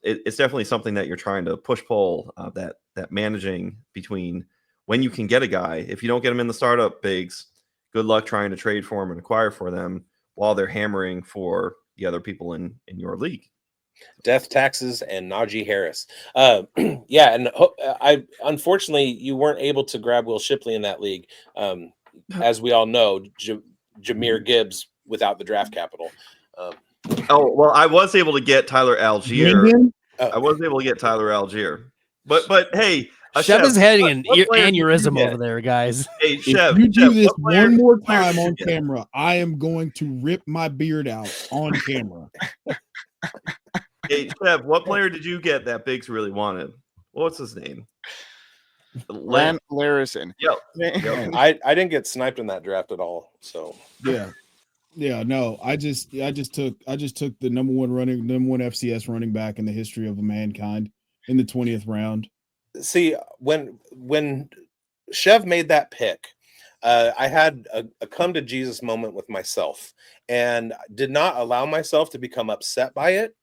Speaker 3: it's definitely something that you're trying to push-pull, that managing between when you can get a guy. If you don't get him in the startup, Biggs, good luck trying to trade for him and acquire for them while they're hammering for the other people in your league.
Speaker 1: Death, taxes, and Najee Harris. Yeah, and I unfortunately you weren't able to grab Will Shipley in that league. As we all know, Jahmyr Gibbs without the draft capital.
Speaker 3: Oh, well, I was able to get Tyler Algier.
Speaker 5: Brendan?
Speaker 3: I was able to get Tyler Algier. But hey,
Speaker 4: Chev is having an
Speaker 3: what player did you
Speaker 4: aneurysm
Speaker 3: get?
Speaker 4: over there, guys.
Speaker 3: Hey,
Speaker 5: If
Speaker 3: Chev,
Speaker 5: you do this
Speaker 3: what player-
Speaker 5: one more
Speaker 3: what player
Speaker 5: time
Speaker 3: did you
Speaker 5: on
Speaker 3: get?
Speaker 5: camera, I am going to rip my beard out on camera.
Speaker 3: Hey, Chev, what player did you get that bigz really wanted? What's his name?
Speaker 2: Len Larison.
Speaker 3: Yep.
Speaker 1: I didn't get sniped in that draft at all. So
Speaker 5: Yeah, no, I just took the number one FCS running back in the history of mankind in the 20th round.
Speaker 1: see, when Chev made that pick, I had a come to Jesus moment with myself and did not allow myself to become upset by it.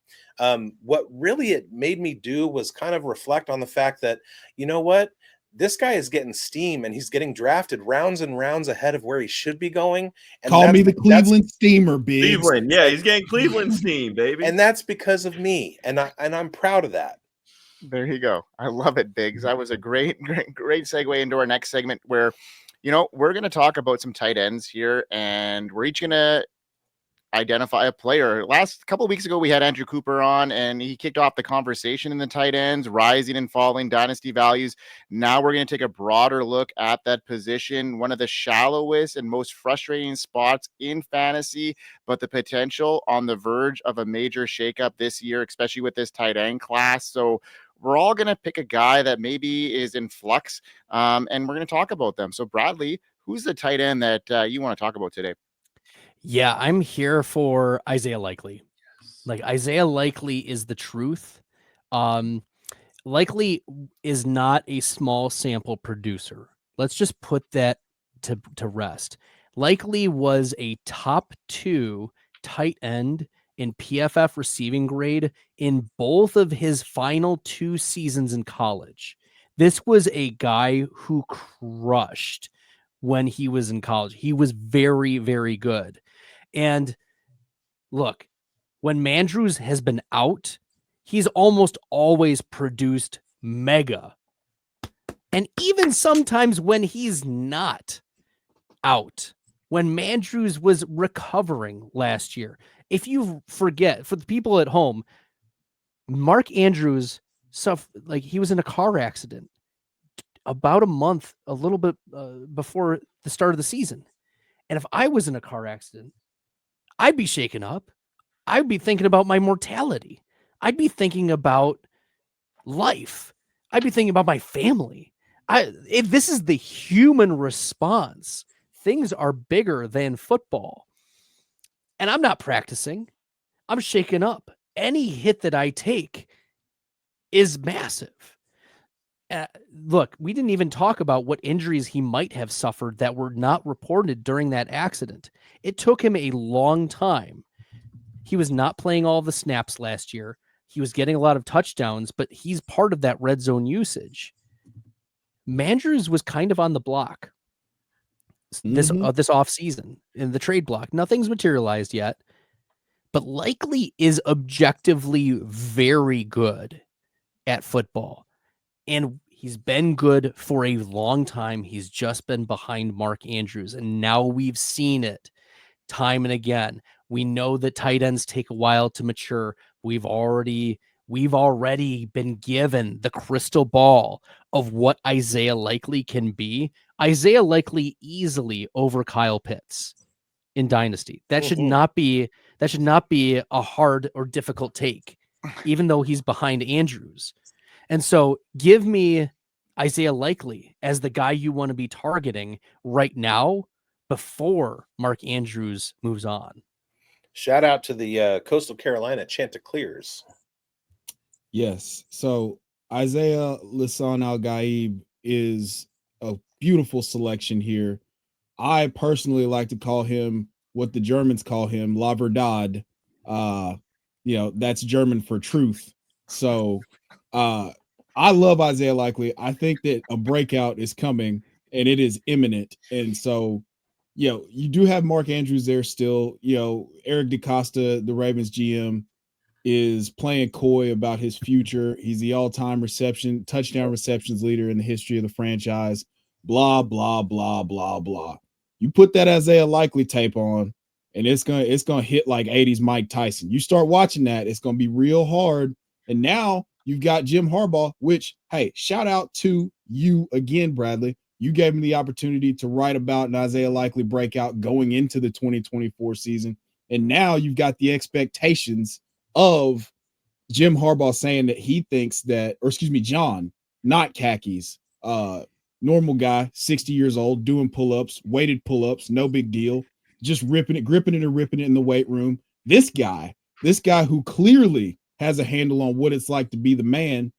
Speaker 1: What really it made me do was kind of reflect on the fact that, you know what, this guy is getting steam and he's getting drafted rounds and rounds ahead of where he should be going. And
Speaker 5: Call me the Cleveland Steamer, bigz.
Speaker 3: Cleveland, yeah, he's getting Cleveland steam, baby.
Speaker 1: And that's because of me, and I'm proud of that.
Speaker 2: There you go. I love it, bigz. That was a great segue into our next segment where, we're going to talk about some tight ends here, and we're each going to identify a player. Last couple of weeks ago, we had Andrew Cooper on, and he kicked off the conversation in the tight ends, rising and falling dynasty values. Now we're going to take a broader look at that position, one of the shallowest and most frustrating spots in fantasy, but the potential on the verge of a major shakeup this year, especially with this tight end class. So we're all going to pick a guy that maybe is in flux, and we're going to talk about them. So Bradley, who's the tight end that you want to talk about today?
Speaker 4: Yeah, I'm here for Isaiah Likely. Like, Isaiah Likely is the truth. Likely is not a small sample producer. Let's just put that to rest. Likely was a top 2 tight end in PFF receiving grade in both of his final 2 seasons in college. This was a guy who crushed when he was in college. He was very, very good. And look, when Mandrews has been out, he's almost always produced mega. And even sometimes when he's not out, when Mandrews was recovering last year, if you forget, for the people at home, Mark Andrews, he was in a car accident about a little bit before the start of the season. And if I was in a car accident, I'd be shaken up. I'd be thinking about my mortality. I'd be thinking about life. I'd be thinking about my family. If this is the human response, things are bigger than football. And I'm not practicing. I'm shaken up. Any hit that I take is massive. Look, we didn't even talk about what injuries he might have suffered that were not reported during that accident. It took him a long time. He was not playing all the snaps last year. He was getting a lot of touchdowns, but he's part of that red zone usage. Mandrews was kind of on the block this offseason in the trade block. Nothing's materialized yet, but Likely is objectively very good at football. And he's been good for a long time. He's just been behind Mark Andrews. And now we've seen it time and again. We know that tight ends take a while to mature. We've already been given the crystal ball of what Isaiah Likely can be. Isaiah Likely easily over Kyle Pitts in Dynasty. That should not be a hard or difficult take, even though he's behind Andrews. And so give me Isaiah Likely as the guy you want to be targeting right now before Mark Andrews moves on.
Speaker 1: Shout out to the Coastal Carolina Chanticleers.
Speaker 5: Yes. So Isaiah Lisan Al-Gaib is a beautiful selection here. I personally like to call him what the Germans call him, La Verdad. That's German for truth. So I love Isaiah Likely. I think that a breakout is coming and it is imminent. And so, you do have Mark Andrews there still. Eric DeCosta, the Ravens GM, is playing coy about his future. He's the all-time touchdown receptions leader in the history of the franchise. Blah, blah, blah, blah, blah. You put that Isaiah Likely tape on, and it's gonna hit like 80s Mike Tyson. You start watching that, it's gonna be real hard. And now you've got Jim Harbaugh, which, hey, shout out to you again, Bradley. You gave me the opportunity to write about an Isaiah Likely breakout going into the 2024 season. And now you've got the expectations of Jim Harbaugh saying that he thinks that, or excuse me, John, not khakis, normal guy, 60 years old, doing pull-ups, weighted pull-ups, no big deal, just gripping it and ripping it in the weight room. This guy who clearly has a handle on what it's like to be the man,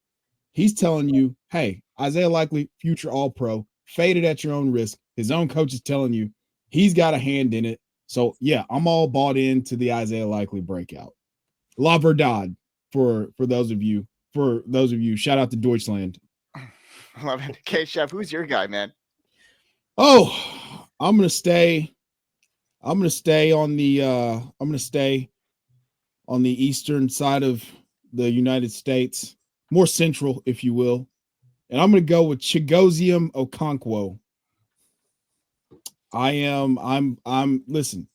Speaker 5: he's telling you, hey, Isaiah Likely, future All-Pro, faded at your own risk. His own coach is telling you he's got a hand in it. So, yeah, I'm all bought into the Isaiah Likely breakout. La Verdad for those of you. Shout out to Deutschland.
Speaker 2: Love it. Okay, Chev, who's your guy, man?
Speaker 5: Oh, I'm gonna stay on the eastern side of the United States, more central, if you will. And I'm gonna go with Chigoziem Okonkwo. Listen,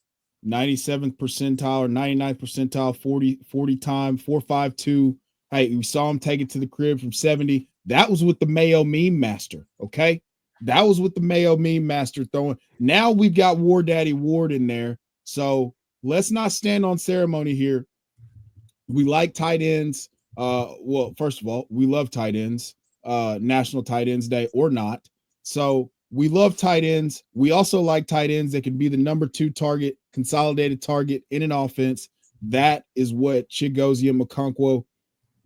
Speaker 5: 97th percentile or 99th percentile, 40 time, 4.52. Hey, we saw him take it to the crib from 70. That was with the Mayo Meme Master, okay? That was with the Mayo Meme Master throwing. Now we've got War Daddy Ward in there. So let's not stand on ceremony here. We like tight ends. Well, first of all, we love tight ends, National Tight Ends Day or not. So we love tight ends. We also like tight ends that can be the number 2 target, consolidated target in an offense. That is what Chigoziem Okonkwo,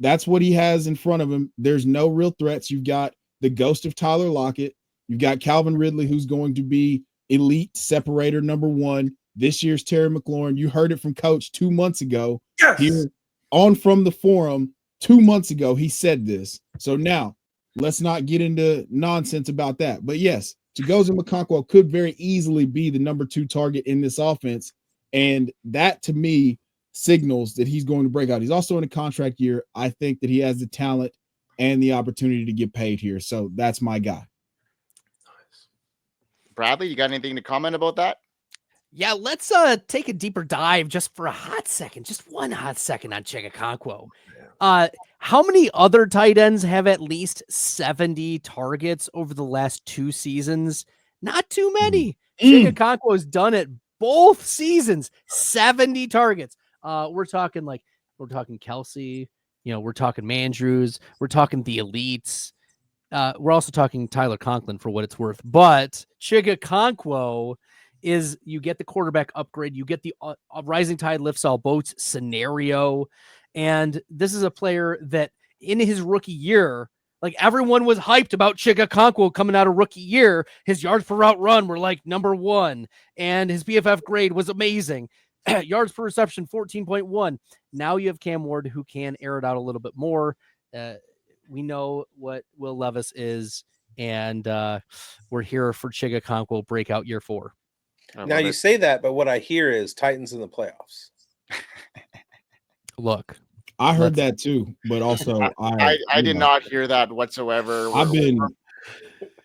Speaker 5: that's what he has in front of him. There's no real threats. You've got the ghost of Tyler Lockett. You've got Calvin Ridley, who's going to be elite separator number 1. This year's Terry McLaurin. You heard it from Coach 2 months ago.
Speaker 1: Yes.
Speaker 5: Here on From the Forum 2 months ago, he said this. So now let's not get into nonsense about that. But yes, Chigoziem Okonkwo could very easily be the number 2 target in this offense. And that, to me, signals that he's going to break out. He's also in a contract year. I think that he has the talent and the opportunity to get paid here. So that's my guy.
Speaker 2: Bradley, you got anything to comment about that?
Speaker 4: Yeah, let's take a deeper dive just for a hot second, just one hot second on Chig Okonkwo. How many other tight ends have at least 70 targets over the last 2 seasons? Not too many. Chig Okonkwo has done it both seasons, 70 targets. We're talking Kelsey, we're talking Mandrews, we're talking the elites. We're also talking Tyler Conklin for what it's worth. But Chig Okonkwo is, you get the quarterback upgrade, you get the rising tide lifts all boats scenario. And this is a player that in his rookie year, like everyone was hyped about Chig Okonkwo coming out of rookie year. His yards per route run were like number 1, and his PFF grade was amazing. Yards per reception, 14.1. Now you have Cam Ward, who can air it out a little bit more. We know what Will Levis is, and we're here for Chig Okonkwo breakout year 4.
Speaker 1: Now you say that, but what I hear is Titans in the playoffs.
Speaker 4: Look,
Speaker 5: I heard that too, but also
Speaker 2: I did not hear that whatsoever.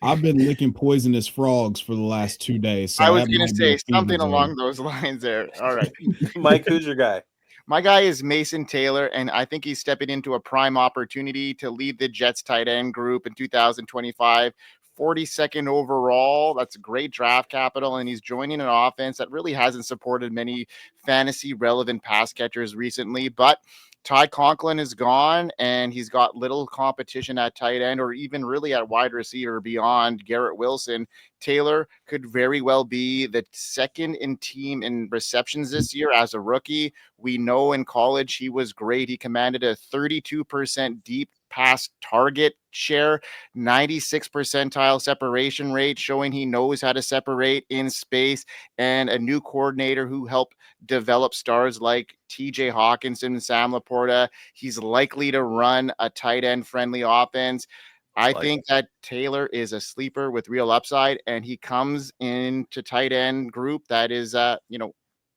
Speaker 5: I've been licking poisonous frogs for the last 2 days. So
Speaker 2: I was going to say something along those lines there. All right.
Speaker 1: Mike, who's your guy?
Speaker 2: My guy is Mason Taylor, and I think he's stepping into a prime opportunity to lead the Jets tight end group in 2025. 42nd overall. That's great draft capital, and he's joining an offense that really hasn't supported many fantasy relevant pass catchers recently, but Ty Conklin is gone, and he's got little competition at tight end or even really at wide receiver beyond Garrett Wilson. Taylor could very well be the second in team in receptions this year as a rookie. We know in college he was great. He commanded a 32% deep pass target share, 96 percentile separation rate, showing he knows how to separate in space, and a new coordinator who helped develop stars like TJ Hawkinson and Sam Laporta. He's likely to run a tight end friendly offense. I think that Taylor is a sleeper with real upside, and he comes into tight end group that is,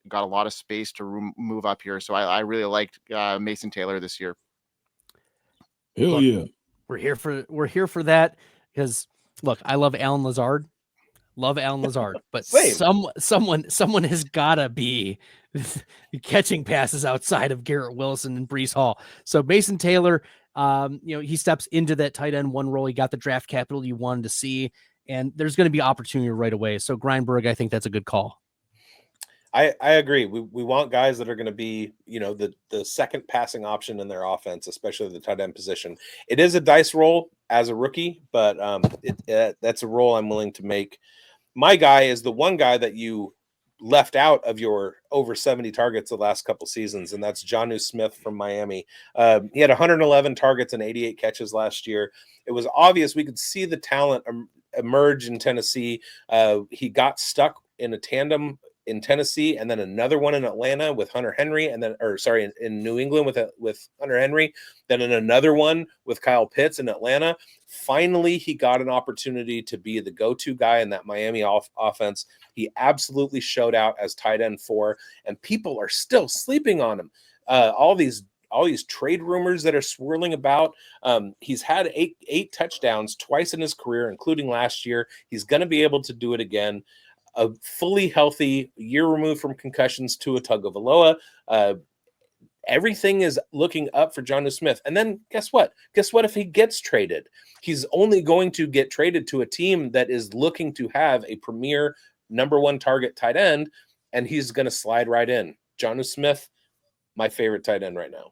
Speaker 2: got a lot of space to move up here. So I really liked Mason Taylor this year.
Speaker 5: Hell
Speaker 4: Look,
Speaker 5: yeah.
Speaker 4: We're here for that because look, I love Alan Lazard. Love Alan Lazard, but
Speaker 1: Same.
Speaker 4: someone has gotta be catching passes outside of Garrett Wilson and Breece Hall. So Mason Taylor, he steps into that tight end one role. He got the draft capital you wanted to see, and there's going to be opportunity right away. So Grindberg, I think that's a good call.
Speaker 1: I agree. We want guys that are going to be, the second passing option in their offense, especially the tight end position. It is a dice roll as a rookie, but that's a role I'm willing to make. My guy is the one guy that you left out of your over 70 targets the last couple seasons, and that's Jonnu Smith from Miami. He had 111 targets and 88 catches last year. It was obvious we could see the talent emerge in Tennessee. He got stuck in a tandem in Tennessee, and then another one in Atlanta with Hunter Henry, and then, in New England with Hunter Henry, then in another one with Kyle Pitts in Atlanta. Finally, he got an opportunity to be the go-to guy in that Miami offense. He absolutely showed out as tight end 4, and people are still sleeping on him. All these trade rumors that are swirling about. He's had eight touchdowns twice in his career, including last year. He's going to be able to do it again. A fully healthy, year removed from concussions to a Tagovailoa. Everything is looking up for Jonnu Smith. And then guess what? Guess what if he gets traded? He's only going to get traded to a team that is looking to have a premier number 1 target tight end, and he's going to slide right in. Jonnu Smith, my favorite tight end right now.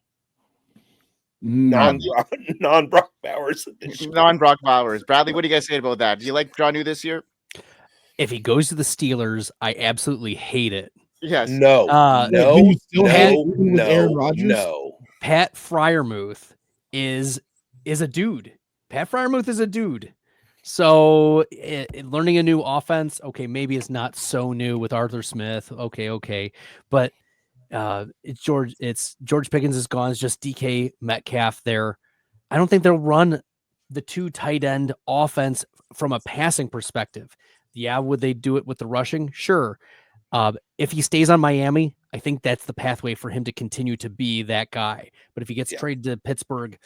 Speaker 1: Non-Brock Bowers edition.
Speaker 2: Non-Brock Bowers. Bradley, what do you guys say about that? Do you like Jonnu this year?
Speaker 4: If he goes to the Steelers, I absolutely hate it.
Speaker 2: Yes.
Speaker 1: No.
Speaker 4: Pat Freiermuth is a dude. Pat Freiermuth is a dude. So learning a new offense, okay, maybe it's not so new with Arthur Smith. Okay. But it's George Pickens is gone. It's just DK Metcalf there. I don't think they'll run the 2 tight end offense from a passing perspective. Yeah, would they do it with the rushing? Sure. If he stays on Miami, I think that's the pathway for him to continue to be that guy. But if he gets traded to Pittsburgh,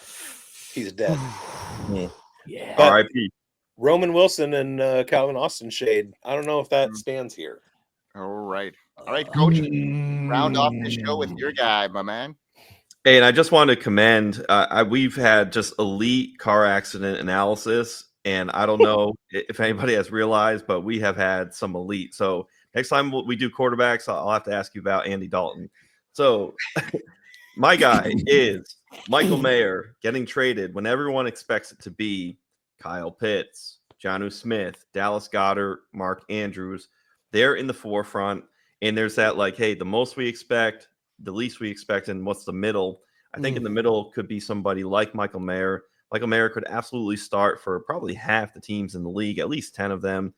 Speaker 1: he's dead.
Speaker 4: Yeah.
Speaker 3: R.I.P.
Speaker 1: Roman Wilson and Calvin Austin shade. I don't know if that stands here.
Speaker 2: All right, Coach. Round off the show with your guy, my man.
Speaker 3: Hey, and I just want to commend. We've had just elite car accident analysis. And I don't know if anybody has realized, but we have had some elite. So next time we do quarterbacks, I'll have to ask you about Andy Dalton. So my guy is Michael Mayer getting traded when everyone expects it to be Kyle Pitts, Jonnu Smith, Dallas Goedert, Mark Andrews. They're in the forefront. And there's that the most we expect, the least we expect, and what's the middle. I think in the middle could be somebody like Michael Mayer. Michael Mayer could absolutely start for probably half the teams in the league, at least 10 of them.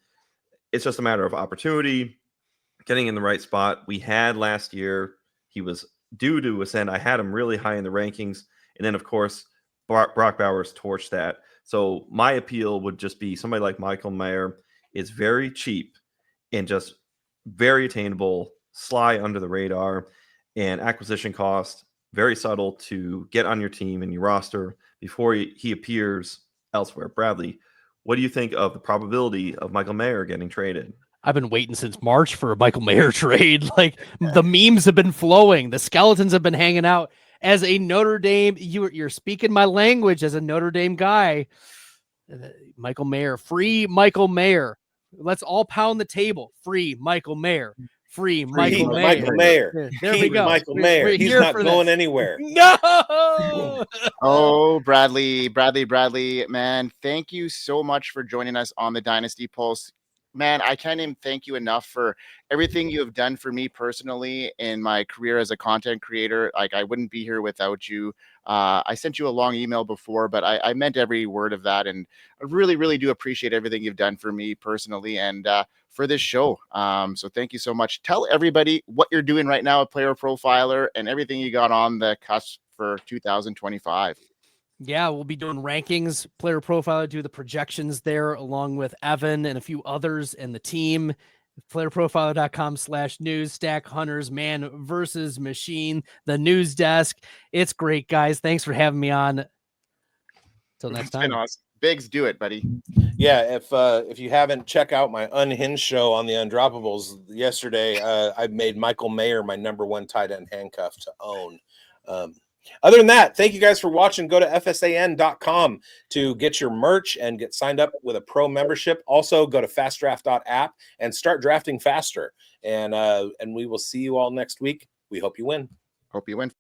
Speaker 3: It's just a matter of opportunity, getting in the right spot. We had last year, he was due to ascend. I had him really high in the rankings. And then, of course, Brock Bowers torched that. So my appeal would just be somebody like Michael Mayer is very cheap and just very attainable, sly under the radar, and acquisition cost very subtle to get on your team and your roster before he appears elsewhere. Bradley, what do you think of the probability of Michael Mayer getting traded?
Speaker 4: I've been waiting since March for a Michael Mayer trade. The memes have been flowing. The skeletons have been hanging out. As a Notre Dame, you're speaking my language as a Notre Dame guy. Michael Mayer, free Michael Mayer. Let's all pound the table. Free Michael Mayer. Free Michael Mayer. There we go.
Speaker 1: Michael Mayer. He's not going anywhere.
Speaker 4: No.
Speaker 2: Oh, Bradley, man, thank you so much for joining us on the Dynasty Pulse. Man, I can't even thank you enough for everything you have done for me personally in my career as a content creator. I wouldn't be here without you. I sent you a long email before, but I meant every word of that. And I really, really do appreciate everything you've done for me personally and for this show. So thank you so much. Tell everybody what you're doing right now at Player Profiler and everything you got on the cusp for 2025.
Speaker 4: Yeah, we'll be doing rankings, Player Profiler, do the projections there along with Evan and a few others and the team playerprofiler.com/news, Stack Hunters, man versus machine, the news desk. It's great, guys. Thanks for having me on. Till next
Speaker 2: It's been
Speaker 4: time.
Speaker 2: awesome. Biggs, do it, buddy.
Speaker 1: Yeah, if you haven't, check out my Unhinged show on the Undroppables. Yesterday, I made Michael Mayer my #1 tight end handcuff to own. Other than that, thank you guys for watching. Go to FSAN.com to get your merch and get signed up with a pro membership. Also, go to fastdraft.app and start drafting faster. And we will see you all next week. We hope you win.
Speaker 2: Hope you win.